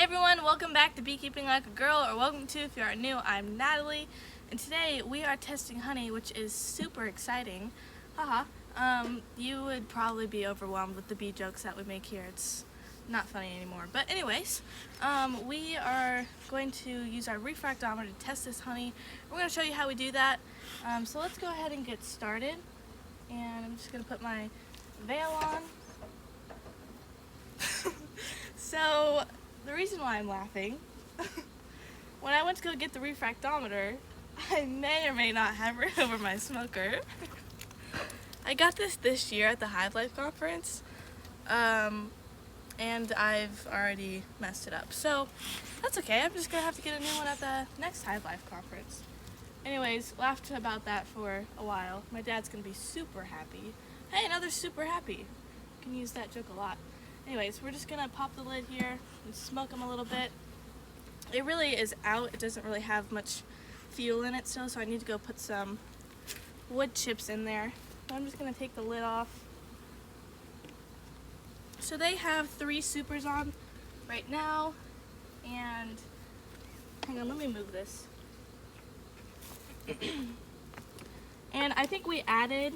everyone, welcome back to Beekeeping Like a Girl, or welcome to, if you are new, I'm Natalie, and today we are testing honey, which is super exciting. Haha. You would probably be overwhelmed with the bee jokes that we make here. It's not funny anymore. But anyways, we are going to use our refractometer to test this honey. We're going to show you how we do that. So let's go ahead and get started. And I'm just going to put my veil on. So, the reason why I'm laughing, when I went to go get the refractometer, I may or may not have it over my smoker. I got this year at the Hive Life conference, and I've already messed it up. So, that's okay. I'm just going to have to get a new one at the next Hive Life conference. Anyways, laughed about that for a while. My dad's going to be super happy. Hey, another super happy. You can use that joke a lot. Anyways, we're just gonna pop the lid here and smoke them a little bit. It really is out. It doesn't really have much fuel in it still, so I need to go put some wood chips in there. So I'm just gonna take the lid off. So they have 3 supers on right now, and hang on, let me move this. And I think we added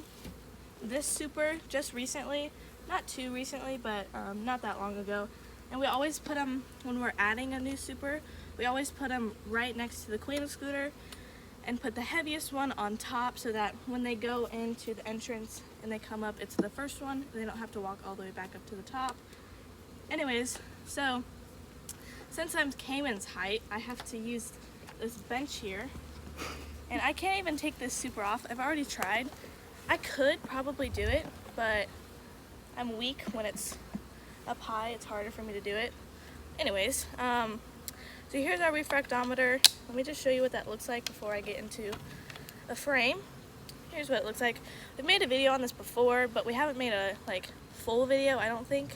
this super just recently. Not too recently, but not that long ago. And we always put them, when we're adding a new super, we always put them right next to the queen excluder and put the heaviest one on top so that when they go into the entrance and they come up, it's the first one. They don't have to walk all the way back up to the top. Anyways, so since I'm Cayman's height, I have to use this bench here. And I can't even take this super off. I've already tried. I could probably do it, but I'm weak when it's up high. It's harder for me to do it. Anyways, so here's our refractometer. Let me just show you what that looks like before I get into the frame. Here's what it looks like. We've made a video on this before, but we haven't made a full video, I don't think,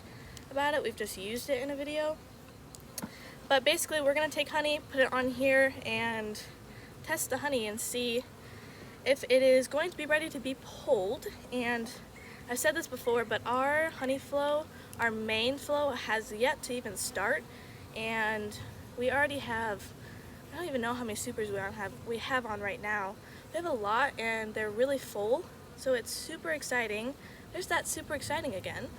about it. We've just used it in a video. But basically, we're gonna take honey, put it on here, and test the honey and see if it is going to be ready to be pulled. And I've said this before, but our honey flow, our main flow, has yet to even start, and we already have, I don't even know how many supers we have on right now. We have a lot, and they're really full, so it's super exciting. There's that super exciting again.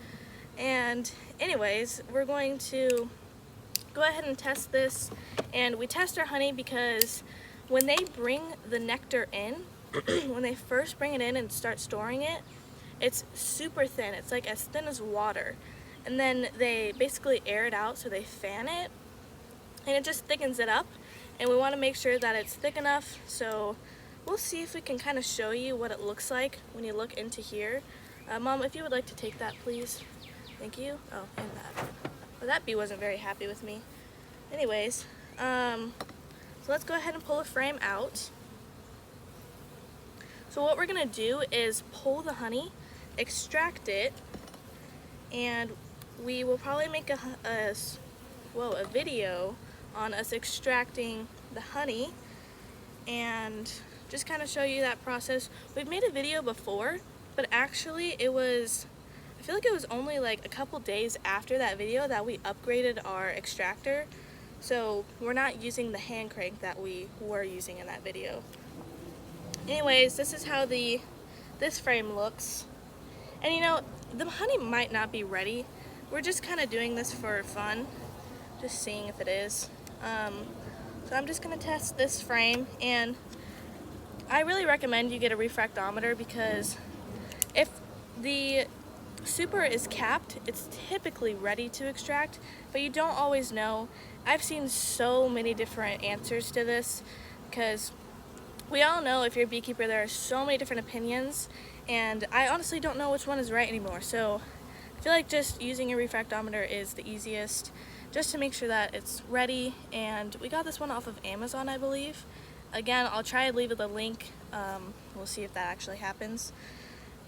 And anyways, we're going to go ahead and test this, and we test our honey because when they bring the nectar in, when they first bring it in and start storing it, it's super thin. It's like as thin as water. And then they basically air it out, so they fan it, and it just thickens it up. And we want to make sure that it's thick enough, so we'll see if we can kind of show you what it looks like when you look into here. Mom, if you would like to take that, please. Thank you. Oh, and that. Well, that bee wasn't very happy with me. Anyways, so let's go ahead and pull a frame out. So what we're going to do is pull the honey, extract it, and we will probably make a video on us extracting the honey and just kind of show you that process. We've made a video before, but actually I feel like it was only like a couple days after that video that we upgraded our extractor, so we're not using the hand crank that we were using in that video. Anyways, this is how this frame looks. And you know, the honey might not be ready. We're just kind of doing this for fun, just seeing if it is. So I'm just going to test this frame, and I really recommend you get a refractometer because if the super is capped, it's typically ready to extract, but you don't always know. I've seen so many different answers to this because we all know, if you're a beekeeper, there are so many different opinions, and I honestly don't know which one is right anymore. So I feel like just using a refractometer is the easiest, just to make sure that it's ready. And we got this one off of Amazon, I believe. Again, I'll try to leave the link. We'll see if that actually happens.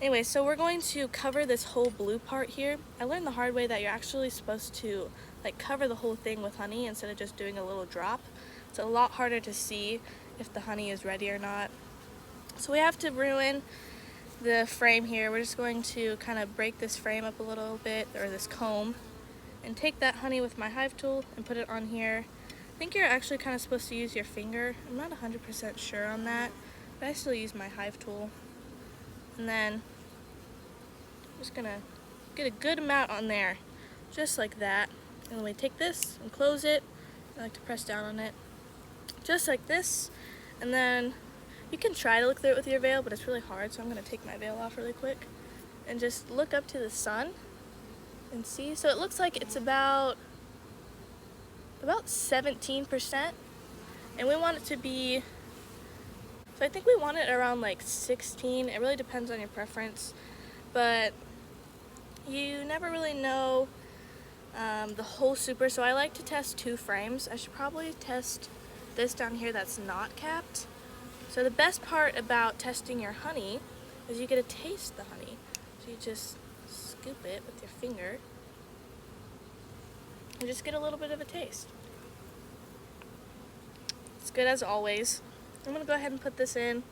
Anyway, so we're going to cover this whole blue part here. I learned the hard way that you're actually supposed to cover the whole thing with honey instead of just doing a little drop. It's a lot harder to see if the honey is ready or not. So we have to ruin the frame here. We're just going to kind of break this frame up a little bit, or this comb, and take that honey with my hive tool and put it on here. I think you're actually kind of supposed to use your finger. I'm not 100% sure on that, but I still use my hive tool. And then I'm just gonna get a good amount on there, just like that. And then we take this and close it. I like to press down on it, just like this. And then you can try to look through it with your veil, but it's really hard, so I'm gonna take my veil off really quick and just look up to the sun and see. So it looks like it's about 17%, and we want it to be, so I think we want it around like 16. It really depends on your preference, but you never really know the whole super, so I like to test 2 frames. I should probably test this down here that's not capped. So the best part about testing your honey is you get to taste the honey. So you just scoop it with your finger and just get a little bit of a taste. It's good as always. I'm gonna go ahead and put this in.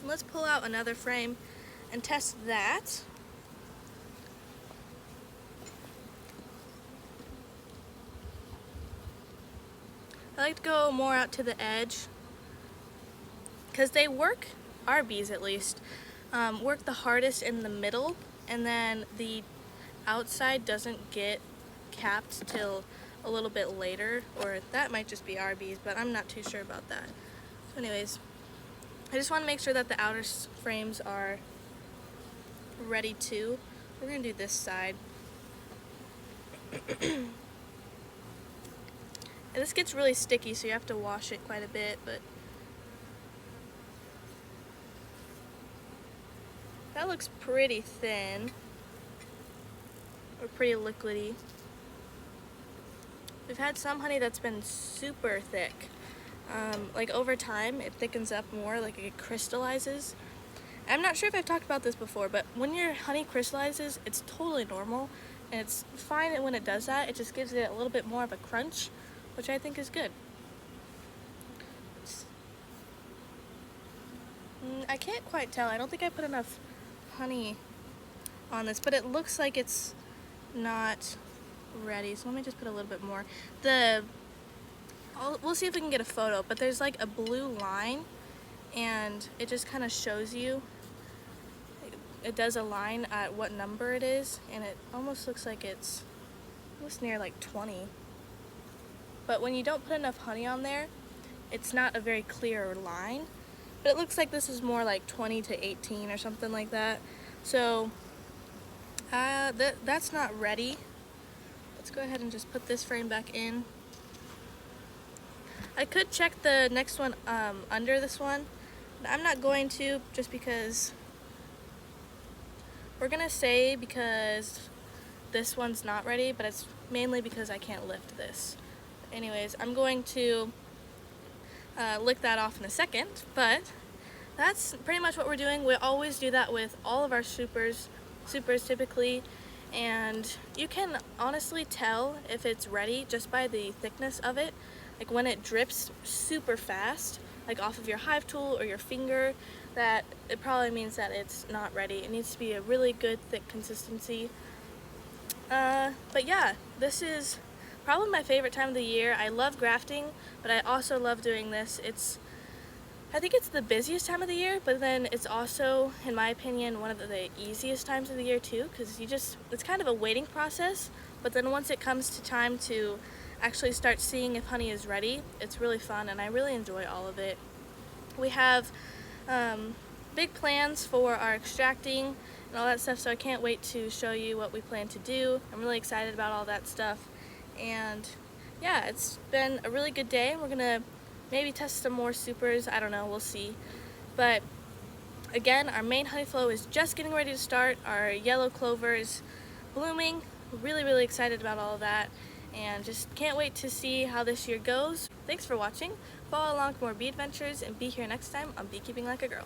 And let's pull out another frame and test that. I like to go more out to the edge because they work, our bees at least, work the hardest in the middle, and then the outside doesn't get capped till a little bit later, or that might just be our bees, but I'm not too sure about that. So anyways, I just want to make sure that the outer frames are ready too. We're going to do this side. And this gets really sticky, so you have to wash it quite a bit, but that looks pretty thin, or pretty liquidy. We've had some honey that's been super thick. Like over time, it thickens up more, like it crystallizes. I'm not sure if I've talked about this before, but when your honey crystallizes, it's totally normal, and it's fine when it does that. It just gives it a little bit more of a crunch, which I think is good. I can't quite tell. I don't think I put enough honey on this, but it looks like it's not ready, so let me just put a little bit more. We'll see if we can get a photo, but there's like a blue line, and it just kind of shows you, it does a line at what number it is, and it almost looks like it's almost near like 20. But when you don't put enough honey on there, it's not a very clear line, but it looks like this is more like 20 to 18 or something like that. So that's not ready. Let's go ahead and just put this frame back in. I could check the next one under this one, but I'm not going to, just because we're gonna say because this one's not ready, but it's mainly because I can't lift this. Anyways, I'm going to lick that off in a second, but that's pretty much what we're doing. We always do that with all of our supers typically, and you can honestly tell if it's ready just by the thickness of it. Like when it drips super fast, like off of your hive tool or your finger, that it probably means that it's not ready. It needs to be a really good thick consistency. But yeah, this is probably my favorite time of the year. I love grafting, but I also love doing this. I think it's the busiest time of the year, but then it's also, in my opinion, one of the easiest times of the year too, because it's kind of a waiting process, but then once it comes to time to actually start seeing if honey is ready, it's really fun, and I really enjoy all of it. We have big plans for our extracting and all that stuff, so I can't wait to show you what we plan to do. I'm really excited about all that stuff, and yeah, it's been a really good day. We're gonna maybe test some more supers, I don't know, we'll see. But again, our main honey flow is just getting ready to start. Our yellow clover is blooming. We're really, really excited about all of that, and just can't wait to see how this year goes. Thanks for watching. Follow along for more bee adventures, and be here next time on Beekeeping Like a Girl.